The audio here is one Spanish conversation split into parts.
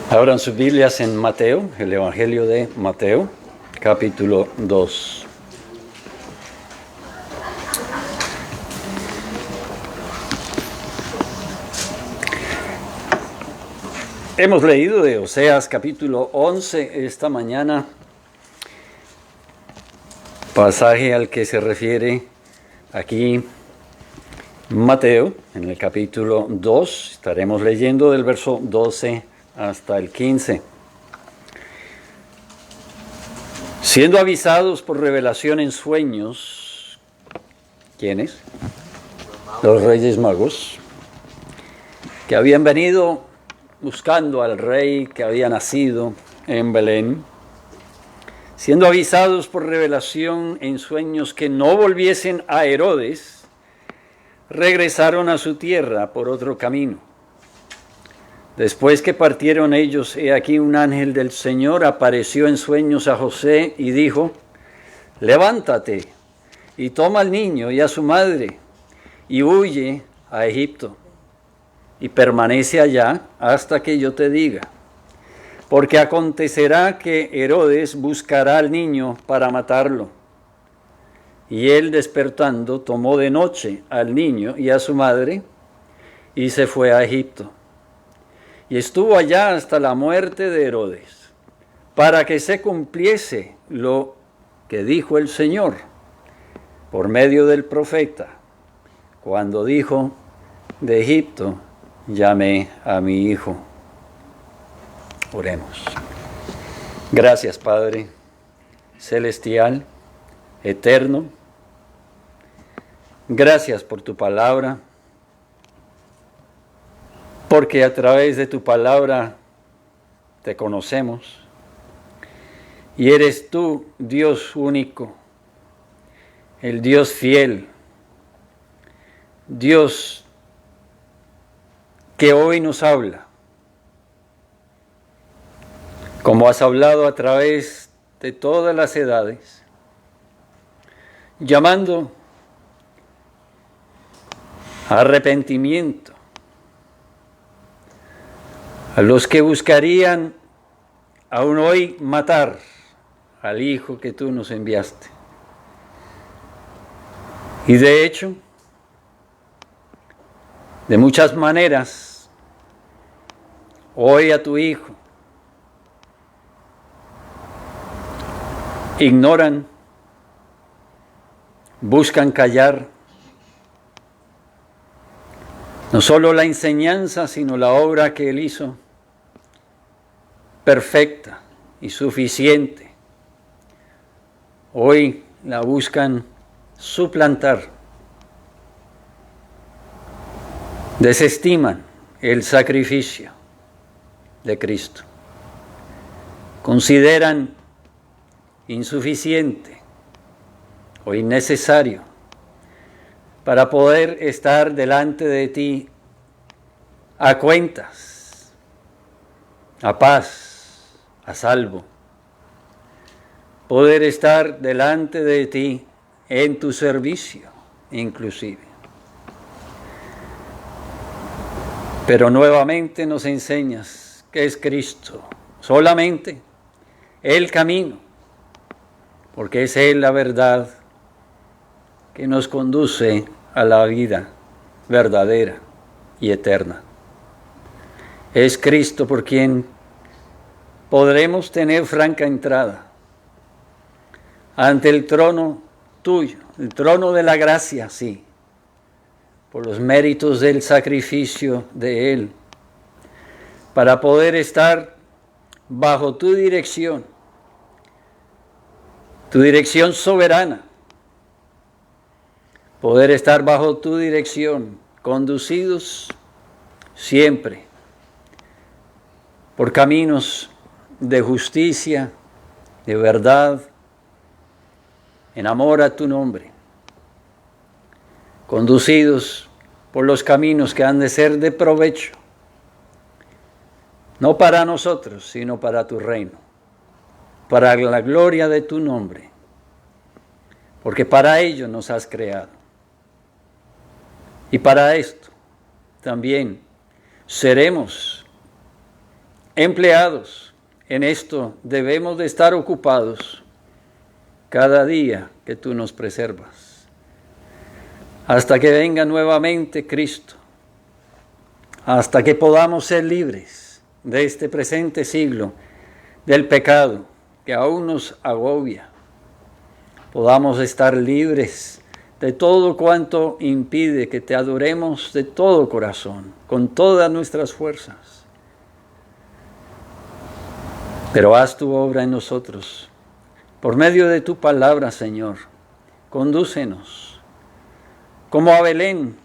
Abran sus Biblias en Mateo, el Evangelio de Mateo, capítulo 2. Hemos leído de Oseas capítulo 11 esta mañana, pasaje al que se refiere aquí Mateo, en el capítulo 2. Estaremos leyendo del verso 12 hasta el 15. Siendo avisados por revelación en sueños, ¿quiénes? Los Reyes Magos, que habían venido buscando al rey que había nacido en Belén, siendo avisados por revelación en sueños que no volviesen a Herodes, regresaron a su tierra por otro camino. Después que partieron ellos, he aquí un ángel del Señor apareció en sueños a José y dijo: levántate y toma al niño y a su madre y huye a Egipto y permanece allá hasta que yo te diga, porque acontecerá que Herodes buscará al niño para matarlo. Y él, despertando, tomó de noche al niño y a su madre y se fue a Egipto. Y estuvo allá hasta la muerte de Herodes, para que se cumpliese lo que dijo el Señor por medio del profeta, cuando dijo: de Egipto llamé a mi hijo. Oremos. Gracias, Padre celestial, eterno. Gracias por tu palabra, porque a través de tu palabra te conocemos y eres tú, Dios único, el Dios fiel, Dios que hoy nos habla, como has hablado a través de todas las edades, llamando a arrepentimiento a los que buscarían aún hoy matar al Hijo que tú nos enviaste. Y de hecho, de muchas maneras, hoy a tu Hijo ignoran, buscan callar no solo la enseñanza, sino la obra que Él hizo, perfecta y suficiente. Hoy la buscan suplantar. Desestiman el sacrificio de Cristo. Consideran insuficiente o innecesario para poder estar delante de ti a cuentas, a paz, a salvo. Poder estar delante de ti en tu servicio, inclusive. Pero nuevamente nos enseñas que es Cristo, solamente el camino, porque es Él la verdad que nos conduce a la vida verdadera y eterna. Es Cristo por quien podremos tener franca entrada ante el trono tuyo, el trono de la gracia, sí, por los méritos del sacrificio de Él, para poder estar bajo tu dirección soberana, poder estar bajo tu dirección, conducidos siempre por caminos de justicia, de verdad, en amor a tu nombre, conducidos por los caminos que han de ser de provecho, no para nosotros, sino para tu reino, para la gloria de tu nombre, porque para ello nos has creado. Y para esto también seremos empleados en esto debemos de estar ocupados cada día que tú nos preservas, hasta que venga nuevamente Cristo, hasta que podamos ser libres de este presente siglo, del pecado que aún nos agobia, podamos estar libres de todo cuanto impide que te adoremos de todo corazón, con todas nuestras fuerzas. Pero haz tu obra en nosotros, por medio de tu palabra, Señor. Condúcenos, como a Belén,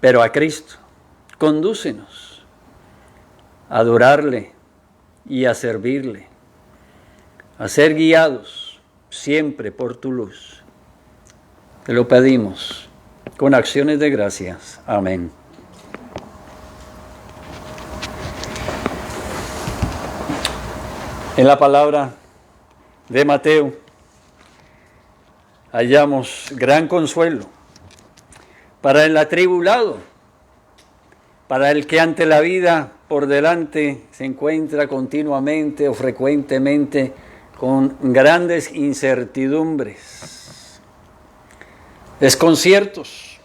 pero a Cristo. Condúcenos a adorarle y a servirle, a ser guiados siempre por tu luz. Te lo pedimos con acciones de gracias. Amén. En la palabra de Mateo hallamos gran consuelo para el atribulado, para el que ante la vida por delante se encuentra continuamente o frecuentemente con grandes incertidumbres, desconciertos,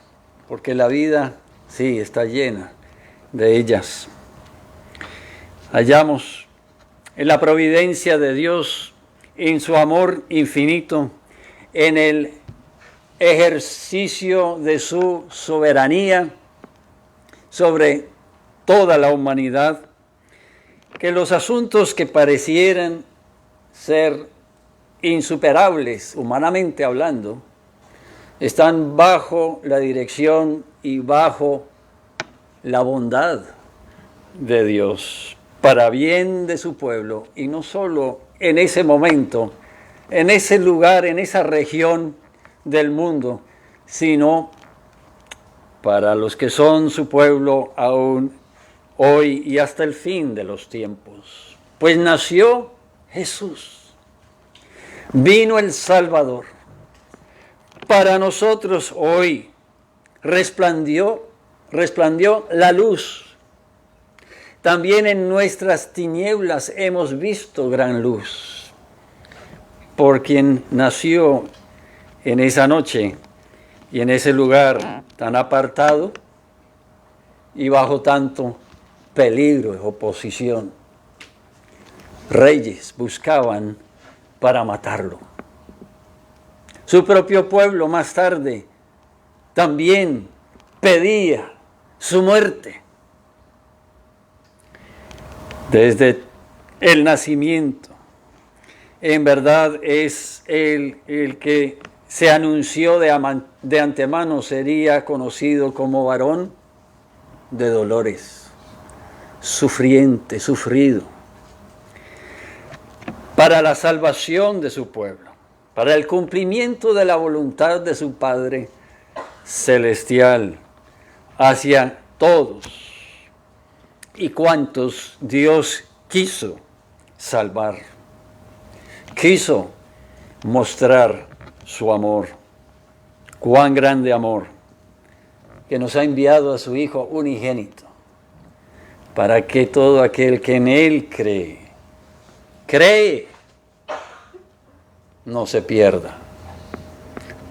porque la vida sí está llena de ellas. Hallamos en la providencia de Dios, en su amor infinito, en el ejercicio de su soberanía sobre toda la humanidad, que los asuntos que parecieran ser insuperables, humanamente hablando, están bajo la dirección y bajo la bondad de Dios, para bien de su pueblo, y no solo en ese momento, en ese lugar, en esa región del mundo, sino para los que son su pueblo aún hoy y hasta el fin de los tiempos. Pues nació Jesús, vino el Salvador, para nosotros hoy resplandeció la luz. También en nuestras tinieblas hemos visto gran luz, por quien nació en esa noche y en ese lugar tan apartado y bajo tanto peligro y oposición. Reyes buscaban para matarlo. Su propio pueblo más tarde también pedía su muerte. Desde el nacimiento, en verdad es el que se anunció de antemano sería conocido como varón de dolores, sufriente, sufrido, para la salvación de su pueblo, para el cumplimiento de la voluntad de su Padre celestial hacia todos y cuantos Dios quiso salvar, quiso mostrar su amor. Cuán grande amor, que nos ha enviado a su Hijo unigénito, para que todo aquel que en Él cree, no se pierda,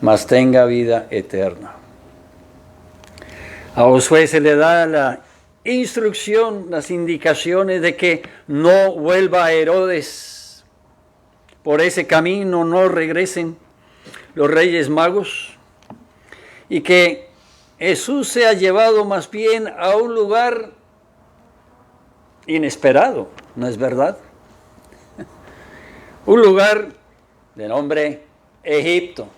mas tenga vida eterna. A Josué se le da la instrucción, las indicaciones de que no vuelva a Herodes. Por ese camino no regresen los Reyes Magos, y que Jesús sea llevado más bien a un lugar inesperado, ¿no es verdad? Un lugar de nombre Egipto.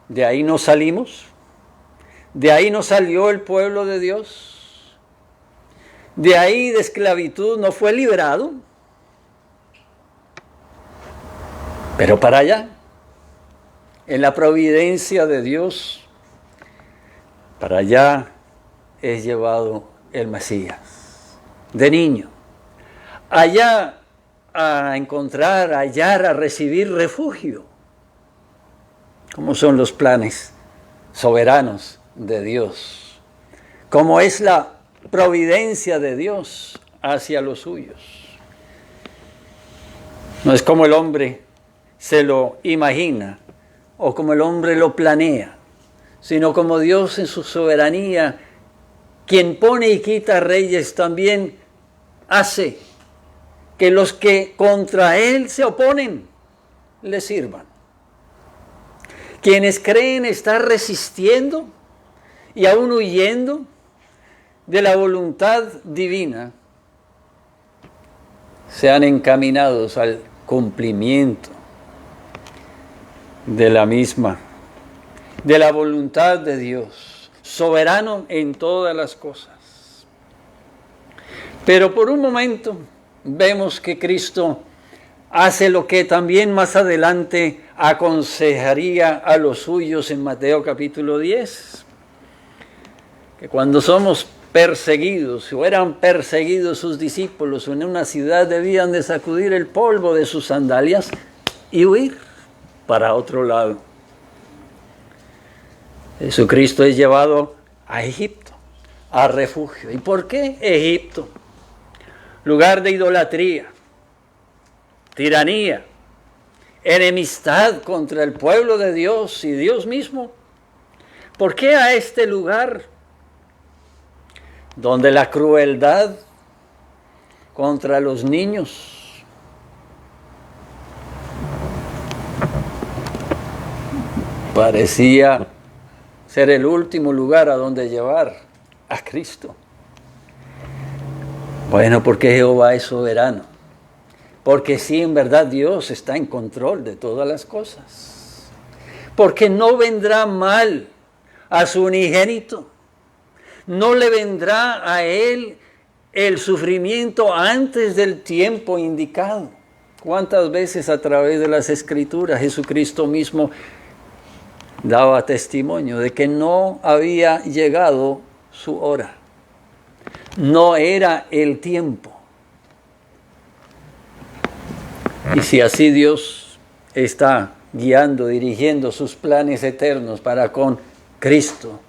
De ahí no salimos, de ahí no salió el pueblo de Dios, de ahí de esclavitud no fue liberado, pero para allá, en la providencia de Dios, para allá es llevado el Mesías, de niño, allá a encontrar, a hallar, a recibir refugio. ¿Cómo son los planes soberanos de Dios? ¿Cómo es la providencia de Dios hacia los suyos. No es como el hombre se lo imagina o como el hombre lo planea, sino como Dios en su soberanía, quien pone y quita reyes, también hace que los que contra Él se oponen le sirvan. Quienes creen estar resistiendo y aún huyendo de la voluntad divina, sean encaminados al cumplimiento de la misma, de la voluntad de Dios, soberano en todas las cosas. Pero por un momento vemos que Cristo hace lo que también más adelante aconsejaría a los suyos en Mateo capítulo 10, que cuando somos perseguidos, o eran perseguidos sus discípulos en una ciudad, debían de sacudir el polvo de sus sandalias y huir para otro lado. Jesucristo es llevado a Egipto, a refugio. ¿Y por qué Egipto? Lugar de idolatría, tiranía, enemistad contra el pueblo de Dios y Dios mismo. ¿Por qué a este lugar donde la crueldad contra los niños parecía ser el último lugar a donde llevar a Cristo? Bueno, porque Jehová es soberano. Porque sí, en verdad Dios está en control de todas las cosas. Porque no vendrá mal a su unigénito. No le vendrá a Él el sufrimiento antes del tiempo indicado. ¿Cuántas veces a través de las Escrituras Jesucristo mismo daba testimonio de que no había llegado su hora? No era el tiempo. Y si así Dios está guiando, dirigiendo sus planes eternos para con Cristo,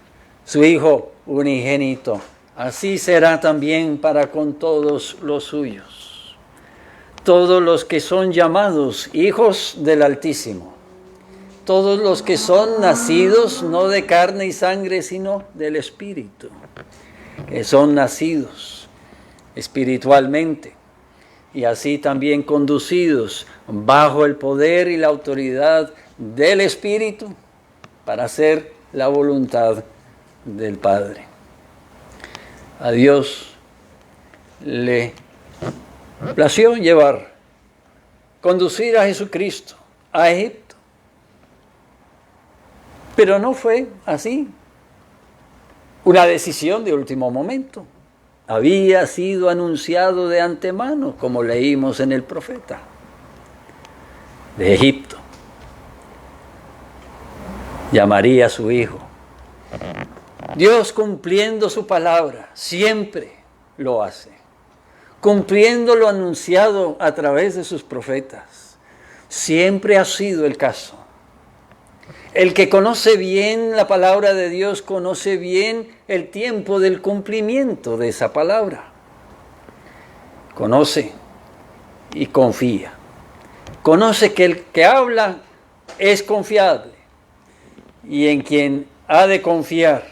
su Hijo unigénito, así será también para con todos los suyos. Todos los que son llamados hijos del Altísimo. Todos los que son nacidos no de carne y sangre, sino del Espíritu. Que son nacidos espiritualmente y así también conducidos bajo el poder y la autoridad del Espíritu para hacer la voluntad del Padre. A Dios le plació conducir a Jesucristo a Egipto. Pero no fue así una decisión de último momento. Había sido anunciado de antemano, como leímos en el profeta, de Egipto. Llamaría a su hijo. Dios, cumpliendo su palabra, siempre lo hace. Cumpliendo lo anunciado a través de sus profetas. Siempre ha sido el caso. El que conoce bien la palabra de Dios, conoce bien el tiempo del cumplimiento de esa palabra. Conoce y confía. Conoce que el que habla es confiable y en quien ha de confiar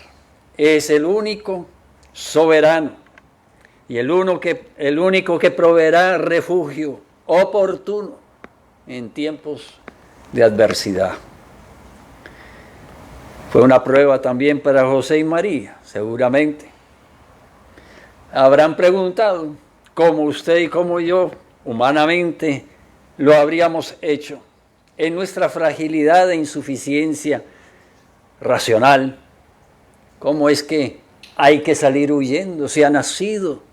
es el único soberano y el único que proveerá refugio oportuno en tiempos de adversidad. Fue una prueba también para José y María, seguramente. Habrán preguntado, como usted y como yo, humanamente, lo habríamos hecho en nuestra fragilidad e insuficiencia racional. ¿Cómo es que hay que salir huyendo si ha nacido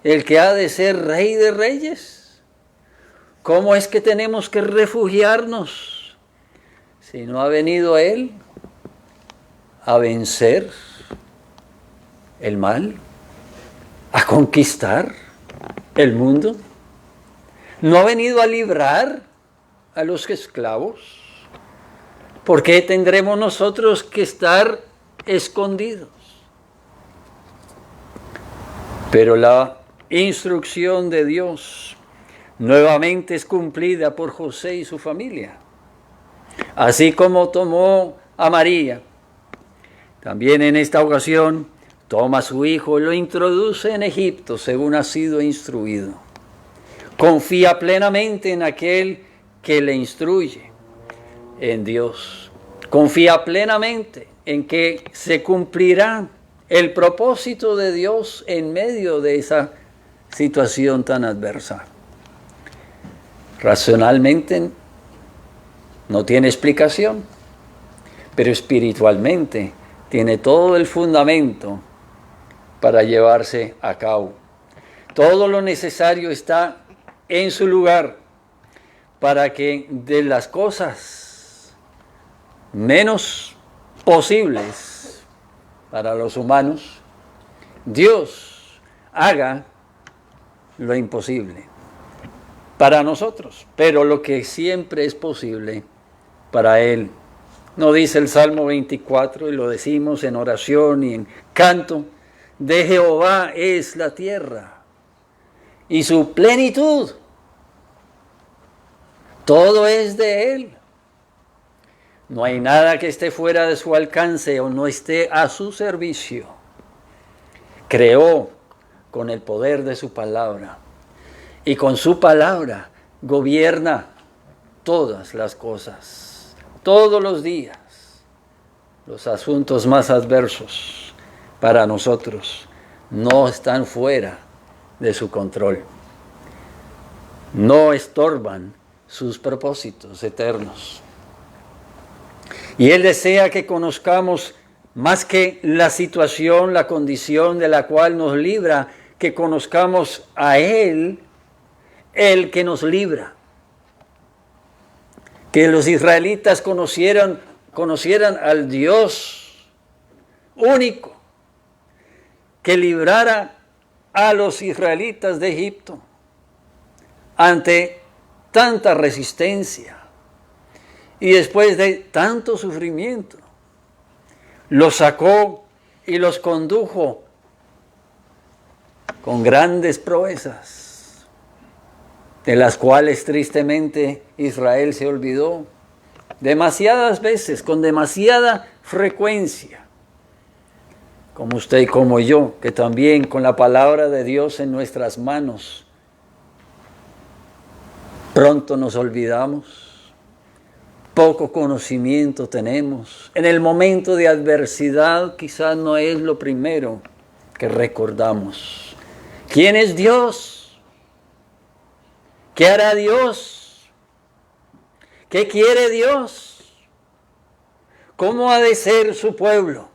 el que ha de ser Rey de Reyes? ¿Cómo es que tenemos que refugiarnos si no ha venido Él a vencer el mal, a conquistar el mundo? ¿No ha venido a librar a los esclavos? ¿Por qué tendremos nosotros que estar escondidos? Pero la instrucción de Dios nuevamente es cumplida por José y su familia. Así como tomó a María, también en esta ocasión toma a su hijo y lo introduce en Egipto según ha sido instruido. Confía plenamente en aquel que le instruye, en Dios. Confía plenamente en que se cumplirá el propósito de Dios en medio de esa situación tan adversa. Racionalmente no tiene explicación, pero espiritualmente tiene todo el fundamento para llevarse a cabo. Todo lo necesario está en su lugar para que de las cosas menos posibles para los humanos, Dios haga lo imposible para nosotros, pero lo que siempre es posible para Él. ¿No dice el Salmo 24, y lo decimos en oración y en canto? De Jehová es la tierra y su plenitud. Todo es de Él. No hay nada que esté fuera de su alcance o no esté a su servicio. Creó con el poder de su palabra y con su palabra gobierna todas las cosas, todos los días. Los asuntos más adversos para nosotros no están fuera de su control. No estorban sus propósitos eternos. Y Él desea que conozcamos más que la situación, la condición de la cual nos libra, que conozcamos a Él, el que nos libra. Que los israelitas conocieran al Dios único, que librara a los israelitas de Egipto ante tanta resistencia y después de tanto sufrimiento, los sacó y los condujo con grandes proezas, de las cuales tristemente Israel se olvidó demasiadas veces, con demasiada frecuencia, como usted y como yo, que también con la palabra de Dios en nuestras manos, pronto nos olvidamos. Poco conocimiento tenemos. En el momento de adversidad quizás no es lo primero que recordamos. ¿Quién es Dios? ¿Qué hará Dios? ¿Qué quiere Dios? ¿Cómo ha de ser su pueblo?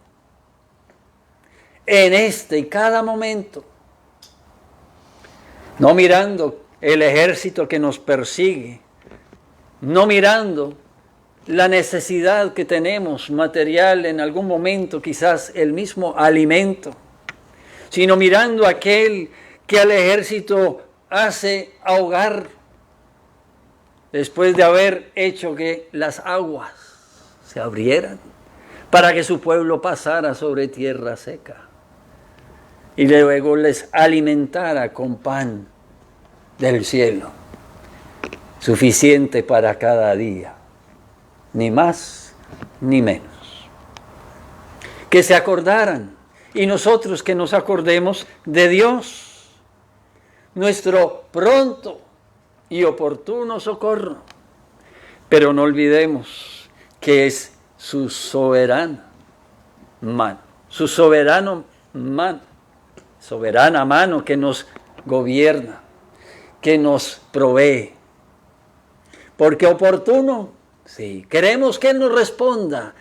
En este y cada momento. No mirando el ejército que nos persigue. No mirando la necesidad que tenemos material en algún momento, quizás el mismo alimento, sino mirando a aquel que al ejército hace ahogar después de haber hecho que las aguas se abrieran para que su pueblo pasara sobre tierra seca y luego les alimentara con pan del cielo, suficiente para cada día. Ni más ni menos. Que se acordaran, y nosotros que nos acordemos de Dios, nuestro pronto y oportuno socorro. Pero no olvidemos que es su soberana mano, su soberana mano que nos gobierna, que nos provee. Porque oportuno, sí, queremos que Él nos responda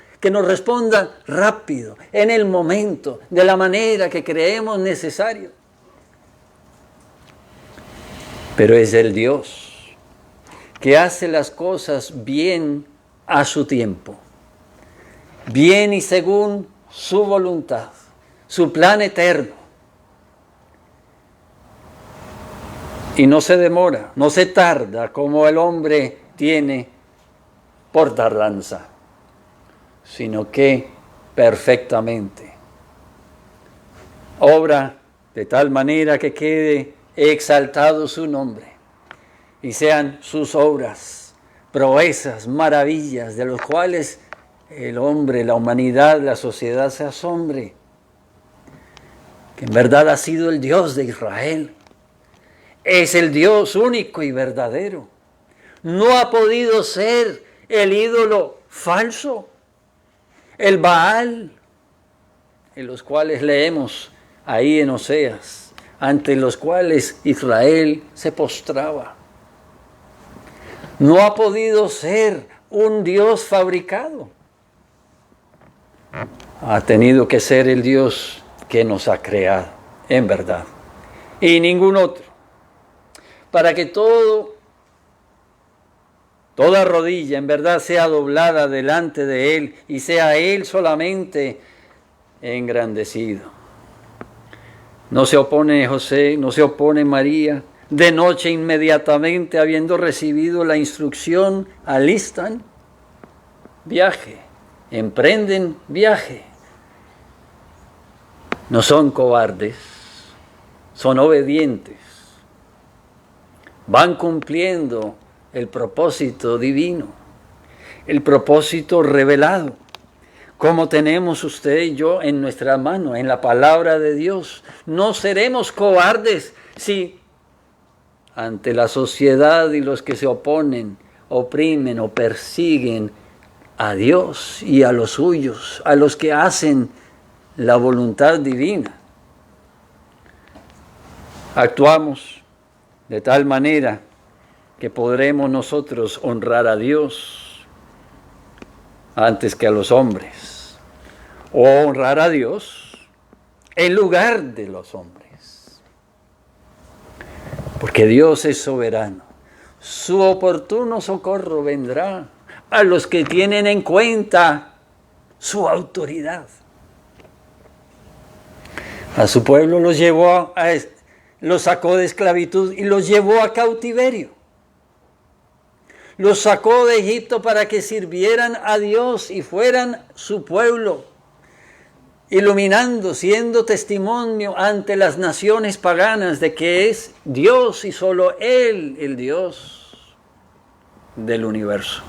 rápido, en el momento, de la manera que creemos necesario. Pero es el Dios que hace las cosas bien a su tiempo, bien y según su voluntad, su plan eterno. Y no se demora, no se tarda como el hombre tiene por tardanza, sino que perfectamente obra de tal manera que quede exaltado su nombre y sean sus obras, proezas, maravillas, de los cuales el hombre, la humanidad, la sociedad se asombre, que en verdad ha sido el Dios de Israel, es el Dios único y verdadero. No ha podido ser el ídolo falso, el Baal, en los cuales leemos ahí en Oseas, ante los cuales Israel se postraba. No ha podido ser un Dios fabricado. Ha tenido que ser el Dios que nos ha creado, en verdad, y ningún otro, para que toda rodilla en verdad sea doblada delante de Él y sea Él solamente engrandecido. No se opone José, no se opone María. De noche inmediatamente, habiendo recibido la instrucción, alistan viaje, emprenden viaje. No son cobardes, son obedientes. Van cumpliendo el propósito divino, el propósito revelado, como tenemos usted y yo en nuestra mano, en la palabra de Dios. No seremos cobardes si ante la sociedad y los que se oponen, oprimen o persiguen a Dios y a los suyos, a los que hacen la voluntad divina. Actuamos de tal manera que podremos nosotros honrar a Dios antes que a los hombres, o honrar a Dios en lugar de los hombres. Porque Dios es soberano. Su oportuno socorro vendrá a los que tienen en cuenta su autoridad. A su pueblo los sacó de esclavitud y los llevó a cautiverio. Los sacó de Egipto para que sirvieran a Dios y fueran su pueblo, iluminando, siendo testimonio ante las naciones paganas de que es Dios y solo Él el Dios del universo.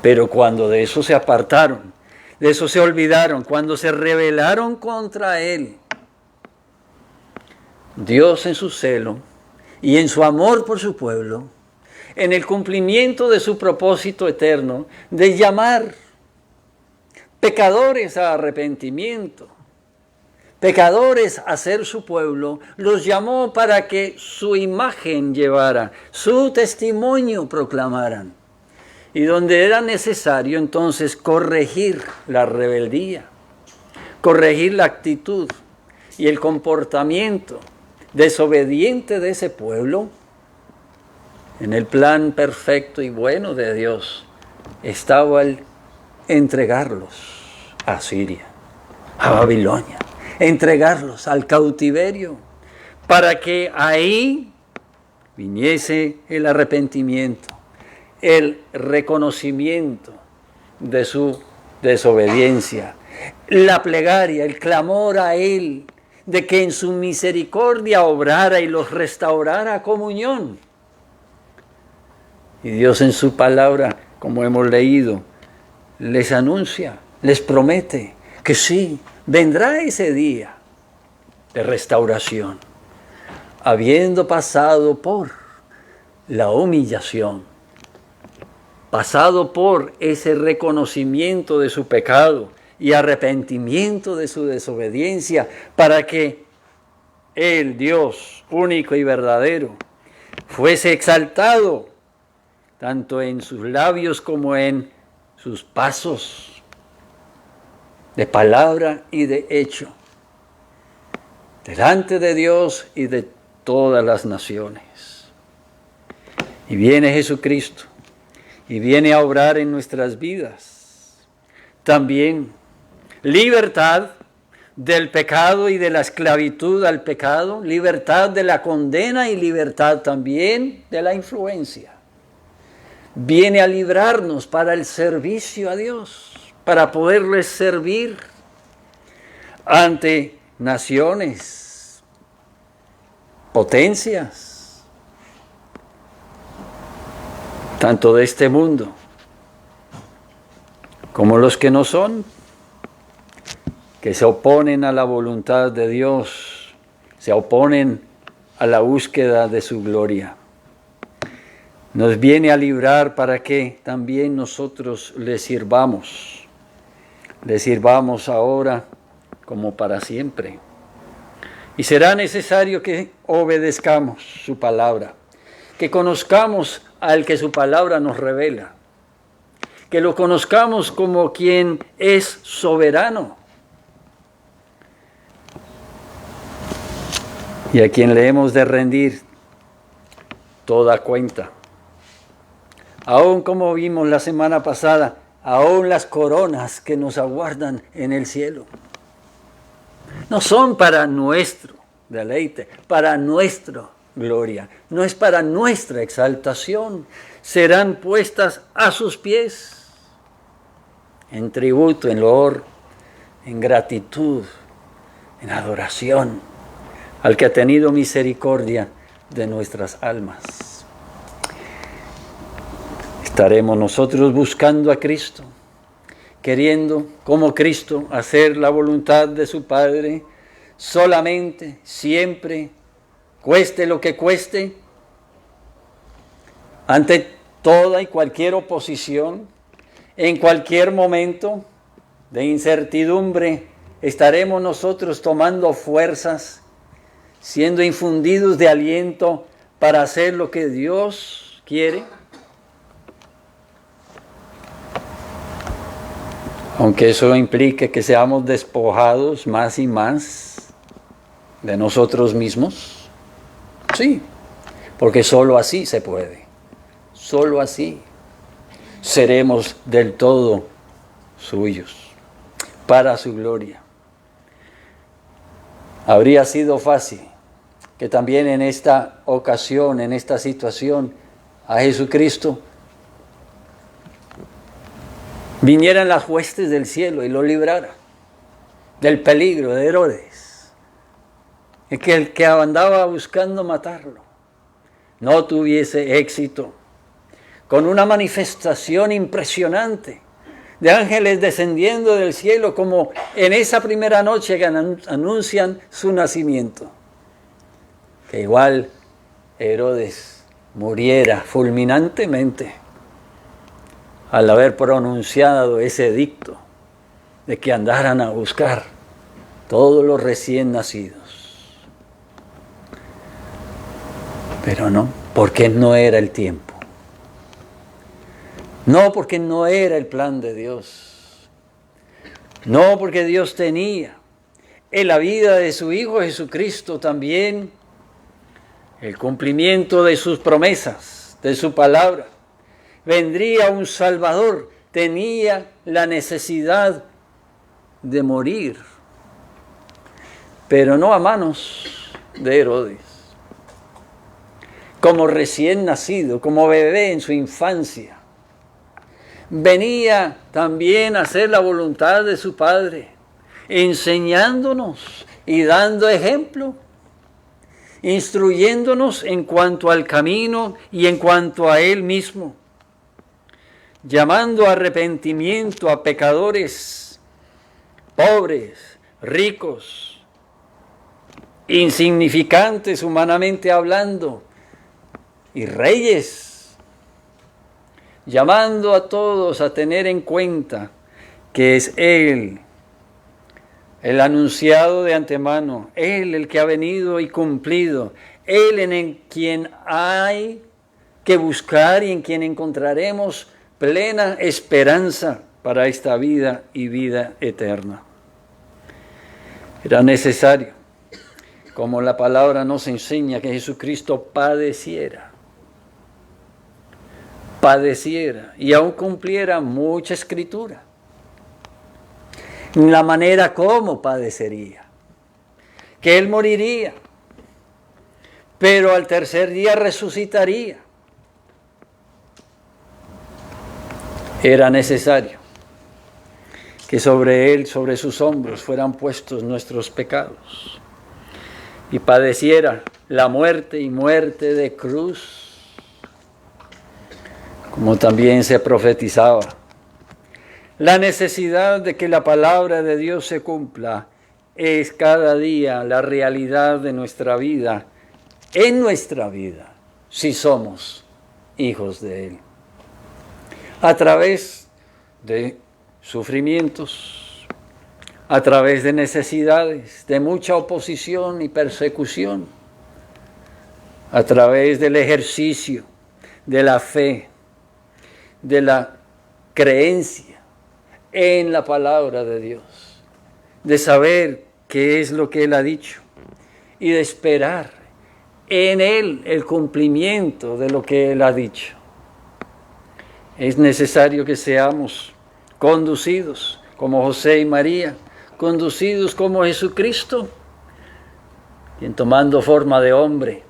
Pero cuando de eso se apartaron, de eso se olvidaron, cuando se rebelaron contra Él, Dios en su celo y en su amor por su pueblo, en el cumplimiento de su propósito eterno, de llamar pecadores a arrepentimiento, pecadores a ser su pueblo, los llamó para que su imagen llevara, su testimonio proclamaran. Y donde era necesario entonces corregir la rebeldía, corregir la actitud y el comportamiento desobediente de ese pueblo, en el plan perfecto y bueno de Dios estaba el entregarlos a Siria, a Babilonia, entregarlos al cautiverio, para que ahí viniese el arrepentimiento, el reconocimiento de su desobediencia, la plegaria, el clamor a Él, de que en su misericordia obrara y los restaurara a comunión. Y Dios en su palabra, como hemos leído, les anuncia, les promete que sí, vendrá ese día de restauración, habiendo pasado por la humillación, pasado por ese reconocimiento de su pecado y arrepentimiento de su desobediencia, para que el Dios único y verdadero fuese exaltado tanto en sus labios como en sus pasos, de palabra y de hecho, delante de Dios y de todas las naciones. Y viene Jesucristo, y viene a obrar en nuestras vidas. También libertad del pecado y de la esclavitud al pecado, libertad de la condena y libertad también de la influencia. Viene a librarnos para el servicio a Dios, para poderles servir ante naciones potencias, tanto de este mundo como los que no son, que se oponen a la voluntad de Dios, se oponen a la búsqueda de su gloria. Nos viene a librar para que también nosotros le sirvamos ahora como para siempre. Y será necesario que obedezcamos su palabra, que conozcamos al que su palabra nos revela, que lo conozcamos como quien es soberano y a quien le hemos de rendir toda cuenta. Aún como vimos la semana pasada, aún las coronas que nos aguardan en el cielo no son para nuestro deleite, para nuestra gloria, no es para nuestra exaltación, serán puestas a sus pies en tributo, en loor, en gratitud, en adoración al que ha tenido misericordia de nuestras almas. Estaremos nosotros buscando a Cristo, queriendo, como Cristo, hacer la voluntad de su Padre, solamente, siempre, cueste lo que cueste, ante toda y cualquier oposición, en cualquier momento de incertidumbre, estaremos nosotros tomando fuerzas, siendo infundidos de aliento para hacer lo que Dios quiere. Aunque eso implique que seamos despojados más y más de nosotros mismos. Sí, porque sólo así se puede. Sólo así seremos del todo suyos, para su gloria. Habría sido fácil que también en esta ocasión, en esta situación, a Jesucristo vinieran las huestes del cielo y lo librara del peligro de Herodes, el que andaba buscando matarlo, no tuviese éxito, con una manifestación impresionante de ángeles descendiendo del cielo, como en esa primera noche que anuncian su nacimiento, que igual Herodes muriera fulminantemente al haber pronunciado ese edicto de que andaran a buscar todos los recién nacidos. Pero no, porque no era el tiempo. No, porque no era el plan de Dios. No, porque Dios tenía en la vida de su Hijo Jesucristo también el cumplimiento de sus promesas, de su palabra. Vendría un Salvador, tenía la necesidad de morir, pero no a manos de Herodes. Como recién nacido, como bebé en su infancia, venía también a hacer la voluntad de su Padre, enseñándonos y dando ejemplo, instruyéndonos en cuanto al camino y en cuanto a Él mismo, llamando a arrepentimiento a pecadores, pobres, ricos, insignificantes humanamente hablando, y reyes, llamando a todos a tener en cuenta que es Él, el anunciado de antemano, Él el que ha venido y cumplido, Él en quien hay que buscar y en quien encontraremos plena esperanza para esta vida y vida eterna. Era necesario, como la palabra nos enseña, que Jesucristo padeciera y aún cumpliera mucha escritura. La manera como padecería, que Él moriría, pero al tercer día resucitaría. Era necesario que sobre Él, sobre sus hombros, fueran puestos nuestros pecados. y padeciera la muerte y muerte de cruz, como también se profetizaba. La necesidad de que la palabra de Dios se cumpla es cada día la realidad de nuestra vida, en nuestra vida, si somos hijos de Él. A través de sufrimientos, a través de necesidades, de mucha oposición y persecución, a través del ejercicio de la fe, de la creencia en la palabra de Dios, de saber qué es lo que Él ha dicho y de esperar en Él el cumplimiento de lo que Él ha dicho. Es necesario que seamos conducidos como José y María, conducidos como Jesucristo, quien tomando forma de hombre,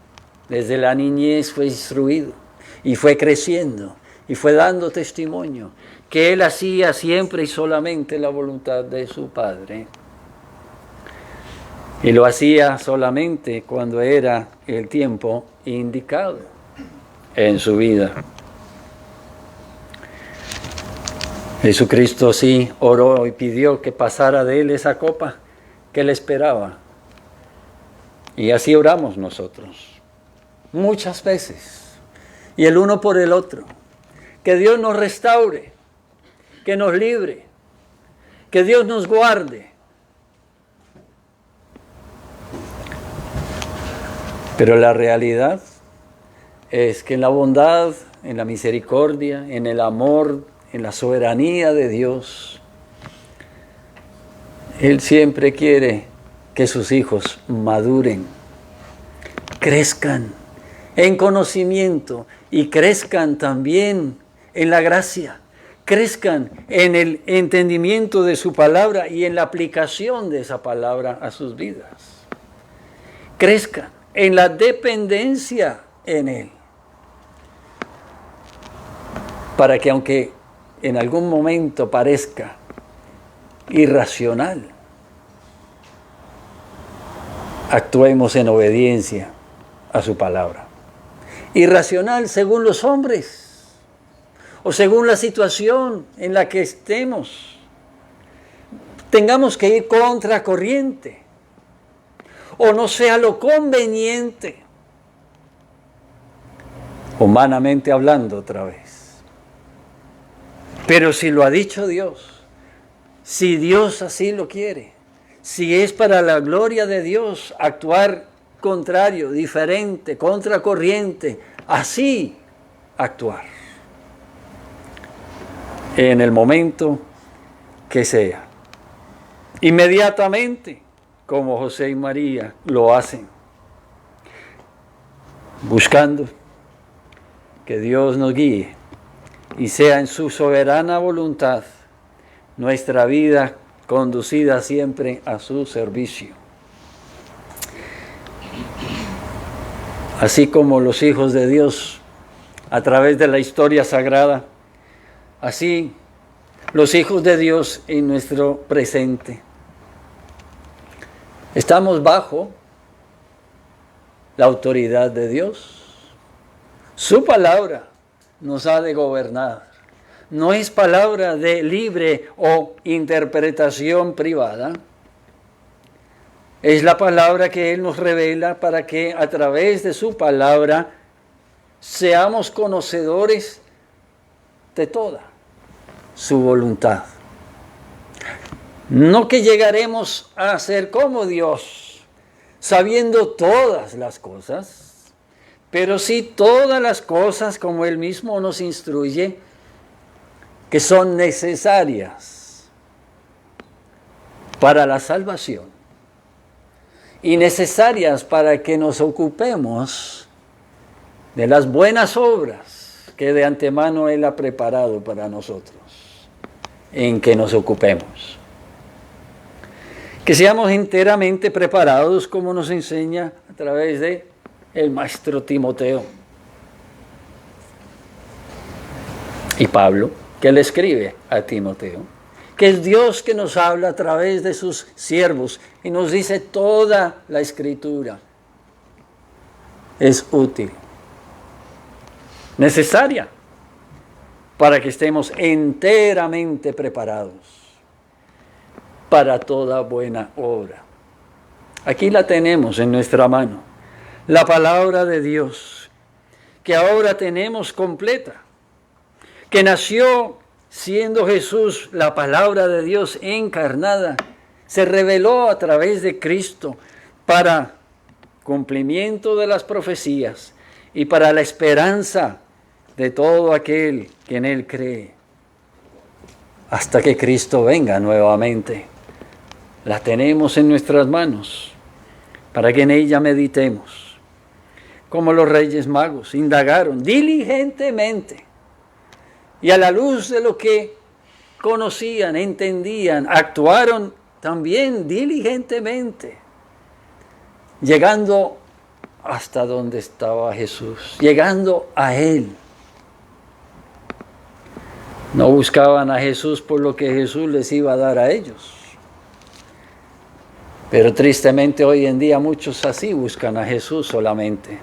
desde la niñez fue instruido y fue creciendo y fue dando testimonio que Él hacía siempre y solamente la voluntad de su Padre. Y lo hacía solamente cuando era el tiempo indicado en su vida. Jesucristo sí oró y pidió que pasara de Él esa copa que le esperaba. Y así oramos nosotros, muchas veces, y el uno por el otro. Que Dios nos restaure, que nos libre, que Dios nos guarde. Pero la realidad es que en la bondad, en la misericordia, en el amor, en la soberanía de Dios, Él siempre quiere que sus hijos maduren, crezcan en conocimiento y crezcan también en la gracia, crezcan en el entendimiento de su palabra y en la aplicación de esa palabra a sus vidas. Crezcan en la dependencia en Él, para que aunque en algún momento parezca irracional, actuemos en obediencia a su palabra. Irracional según los hombres o según la situación en la que estemos. Tengamos que ir contra corriente o no sea lo conveniente, humanamente hablando otra vez. Pero si lo ha dicho Dios, si Dios así lo quiere, si es para la gloria de Dios actuar contrario, diferente, contracorriente, así actuar en el momento que sea. Inmediatamente, como José y María lo hacen, buscando que Dios nos guíe y sea en su soberana voluntad nuestra vida conducida siempre a su servicio. Así como los hijos de Dios, a través de la historia sagrada, así los hijos de Dios en nuestro presente. Estamos bajo la autoridad de Dios. Su palabra nos ha de gobernar. No es palabra de libre o interpretación privada. Es la palabra que Él nos revela para que a través de su palabra seamos conocedores de toda su voluntad. No que llegaremos a ser como Dios, sabiendo todas las cosas, pero sí todas las cosas como Él mismo nos instruye, que son necesarias para la salvación y necesarias para que nos ocupemos de las buenas obras que de antemano Él ha preparado para nosotros, en que nos ocupemos. Que seamos enteramente preparados, como nos enseña a través de el maestro Timoteo y Pablo, que le escribe a Timoteo, que es Dios que nos habla a través de sus siervos y nos dice toda la Escritura. Es útil, necesaria, para que estemos enteramente preparados para toda buena obra. Aquí la tenemos en nuestra mano, la palabra de Dios, que ahora tenemos completa, que nació siendo Jesús la palabra de Dios encarnada, se reveló a través de Cristo para cumplimiento de las profecías y para la esperanza de todo aquel que en Él cree, hasta que Cristo venga nuevamente. La tenemos en nuestras manos para que en ella meditemos, como los Reyes Magos indagaron diligentemente y a la luz de lo que conocían, entendían, actuaron también diligentemente, llegando hasta donde estaba Jesús, llegando a Él. No buscaban a Jesús por lo que Jesús les iba a dar a ellos. Pero tristemente hoy en día muchos así buscan a Jesús solamente.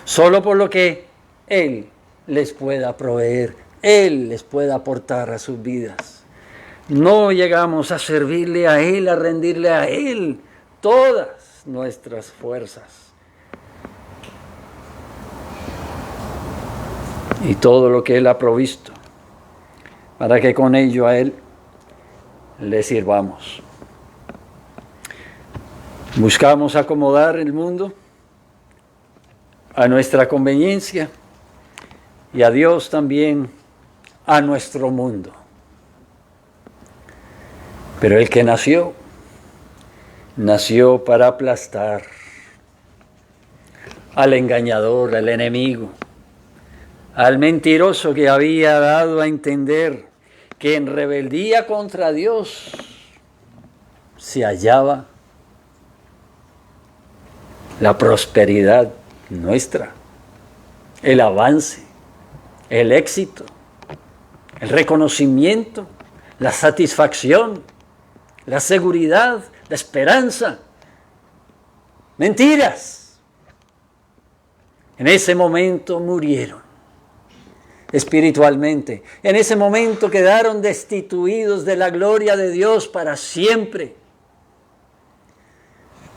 Solo por lo que Él les pueda proveer, Él les pueda aportar a sus vidas. No llegamos a servirle a Él, a rendirle a Él todas nuestras fuerzas. Y todo lo que Él ha provisto, para que con ello a Él le sirvamos. Buscamos acomodar el mundo a nuestra conveniencia y a Dios también a nuestro mundo. Pero el que nació para aplastar al engañador, al enemigo, al mentiroso que había dado a entender que en rebeldía contra Dios se hallaba la prosperidad nuestra, el avance, el éxito, el reconocimiento, la satisfacción, la seguridad, la esperanza. Mentiras. En ese momento murieron espiritualmente. En ese momento quedaron destituidos de la gloria de Dios para siempre.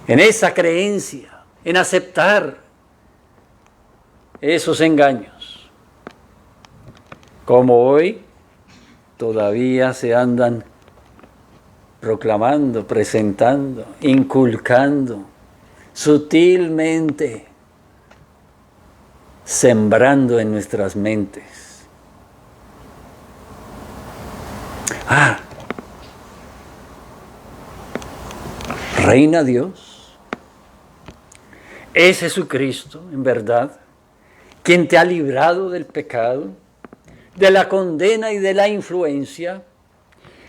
En esa creencia, en aceptar esos engaños, como hoy todavía se andan proclamando, presentando, inculcando, sutilmente, sembrando en nuestras mentes. ¿Reina Dios? ¿Es Jesucristo, en verdad, quien te ha librado del pecado, de la condena y de la influencia?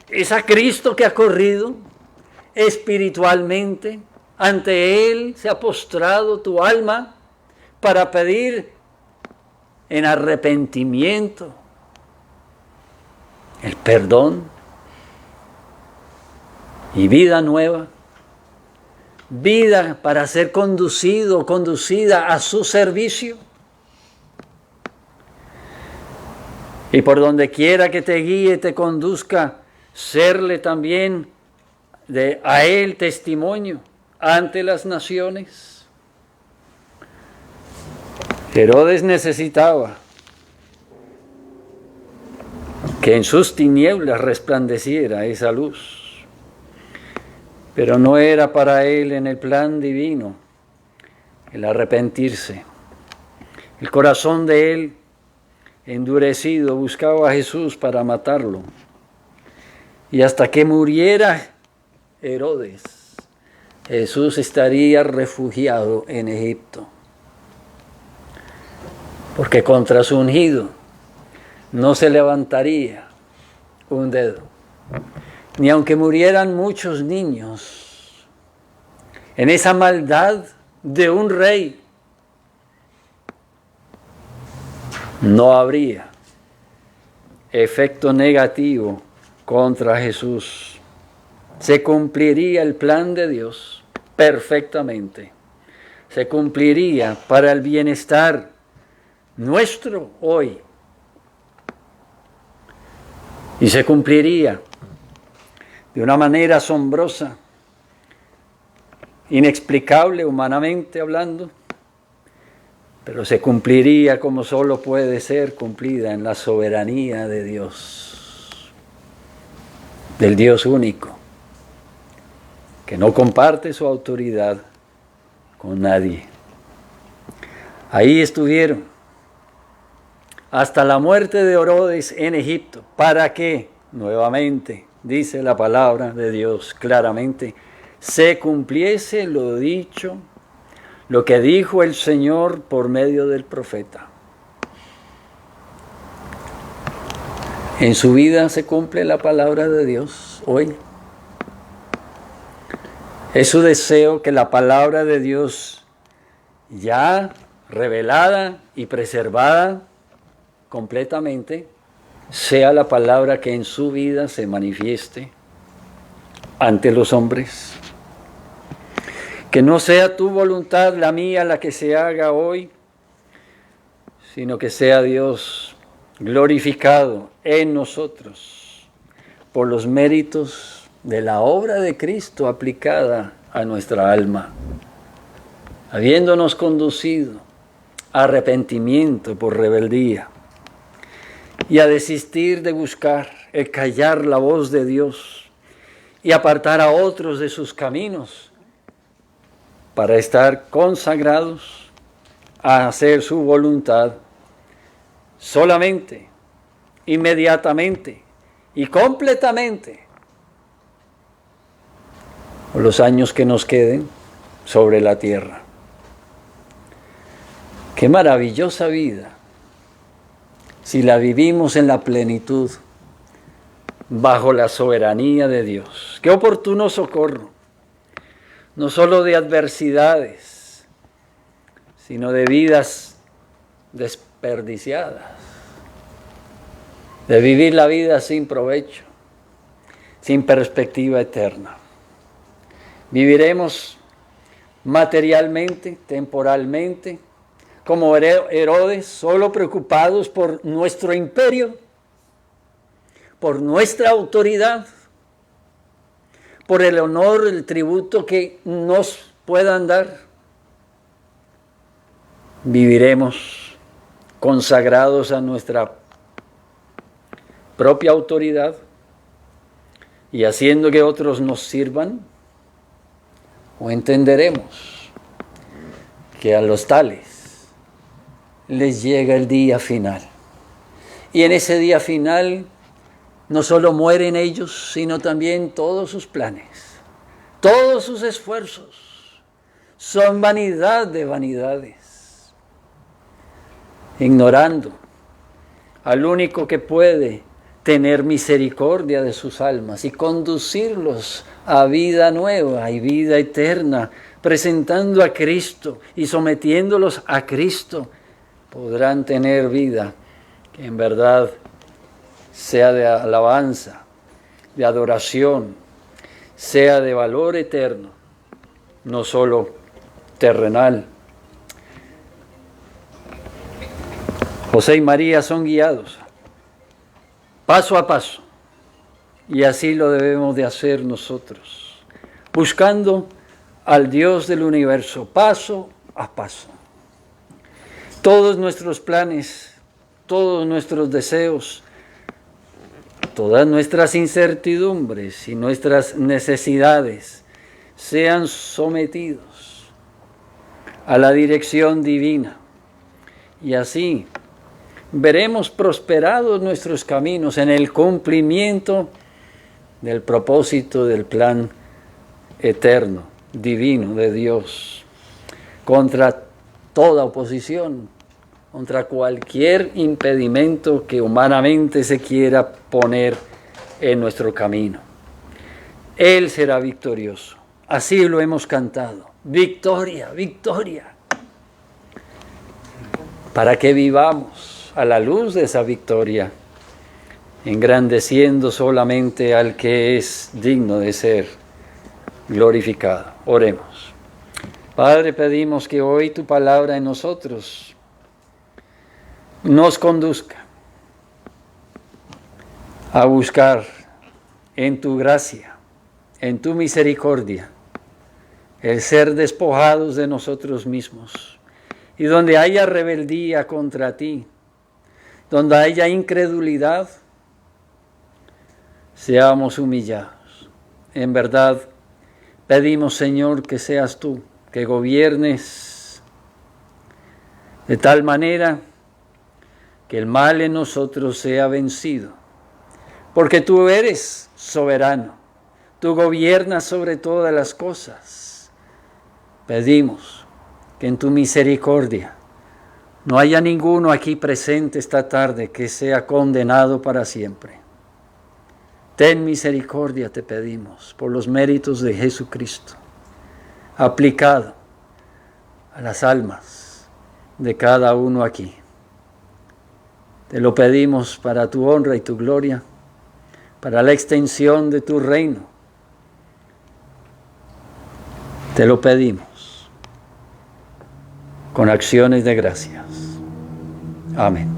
¿Es a Cristo que ha corrido espiritualmente? Ante Él se ha postrado tu alma para pedir en arrepentimiento el perdón y vida nueva. Vida para ser conducido, conducida a su servicio. Y por donde quiera que te guíe, te conduzca, serle también a Él testimonio ante las naciones. Herodes necesitaba que en sus tinieblas resplandeciera esa luz. Pero no era para él en el plan divino el arrepentirse. El corazón de él, endurecido, buscaba a Jesús para matarlo. Y hasta que muriera Herodes, Jesús estaría refugiado en Egipto. Porque contra su ungido no se levantaría un dedo. Ni aunque murieran muchos niños en esa maldad de un rey, no habría efecto negativo contra Jesús, se cumpliría el plan de Dios perfectamente. Se cumpliría para el bienestar nuestro hoy. Y se cumpliría de una manera asombrosa, inexplicable humanamente hablando, pero se cumpliría como solo puede ser cumplida en la soberanía de Dios, del Dios único, que no comparte su autoridad con nadie. Ahí estuvieron hasta la muerte de Herodes en Egipto. ¿Para qué? Nuevamente, dice la palabra de Dios claramente, se cumpliese lo dicho, lo que dijo el Señor por medio del profeta. En su vida se cumple la palabra de Dios hoy. Es su deseo que la palabra de Dios ya revelada y preservada completamente sea la palabra que en su vida se manifieste ante los hombres. Que no sea tu voluntad, la mía, la que se haga hoy, sino que sea Dios glorificado en nosotros por los méritos de la obra de Cristo aplicada a nuestra alma, habiéndonos conducido a arrepentimiento por rebeldía y a desistir de buscar el callar la voz de Dios y apartar a otros de sus caminos para estar consagrados a hacer su voluntad solamente, inmediatamente y completamente por los años que nos queden sobre la tierra. Qué maravillosa vida si la vivimos en la plenitud bajo la soberanía de Dios. Qué oportuno socorro, no solo de adversidades, sino de vidas desperdiciadas, de vivir la vida sin provecho, sin perspectiva eterna. Viviremos materialmente, temporalmente, como Herodes, solo preocupados por nuestro imperio, por nuestra autoridad, por el honor, el tributo que nos puedan dar. Viviremos consagrados a nuestra propia autoridad y haciendo que otros nos sirvan, o entenderemos que a los tales les llega el día final. Y en ese día final no solo mueren ellos, sino también todos sus planes, todos sus esfuerzos. Son vanidad de vanidades, ignorando al único que puede tener misericordia de sus almas y conducirlos a vida nueva y vida eterna, presentando a Cristo y sometiéndolos a Cristo, podrán tener vida que en verdad sea de alabanza, de adoración, sea de valor eterno, no solo terrenal. José y María son guiados paso a paso, y así lo debemos de hacer nosotros, buscando al Dios del universo paso a paso. Todos nuestros planes, todos nuestros deseos, todas nuestras incertidumbres y nuestras necesidades sean sometidos a la dirección divina, y así veremos prosperados nuestros caminos en el cumplimiento del propósito del plan eterno, divino de Dios, contra toda oposición, contra cualquier impedimento que humanamente se quiera poner en nuestro camino. Él será victorioso. Así lo hemos cantado. Victoria, victoria. Para que vivamos a la luz de esa victoria engrandeciendo solamente al que es digno de ser glorificado. Oremos. Padre, pedimos que hoy tu palabra en nosotros nos conduzca a buscar en tu gracia, en tu misericordia, el ser despojados de nosotros mismos. Y donde haya rebeldía contra ti, donde haya incredulidad, seamos humillados. En verdad, pedimos, Señor, que seas tú, que gobiernes de tal manera que el mal en nosotros sea vencido. Porque tú eres soberano, tú gobiernas sobre todas las cosas. Pedimos que en tu misericordia no haya ninguno aquí presente esta tarde que sea condenado para siempre. Ten misericordia, te pedimos, por los méritos de Jesucristo, aplicado a las almas de cada uno aquí. Te lo pedimos para tu honra y tu gloria, para la extensión de tu reino. Te lo pedimos con acciones de gracias. Amén.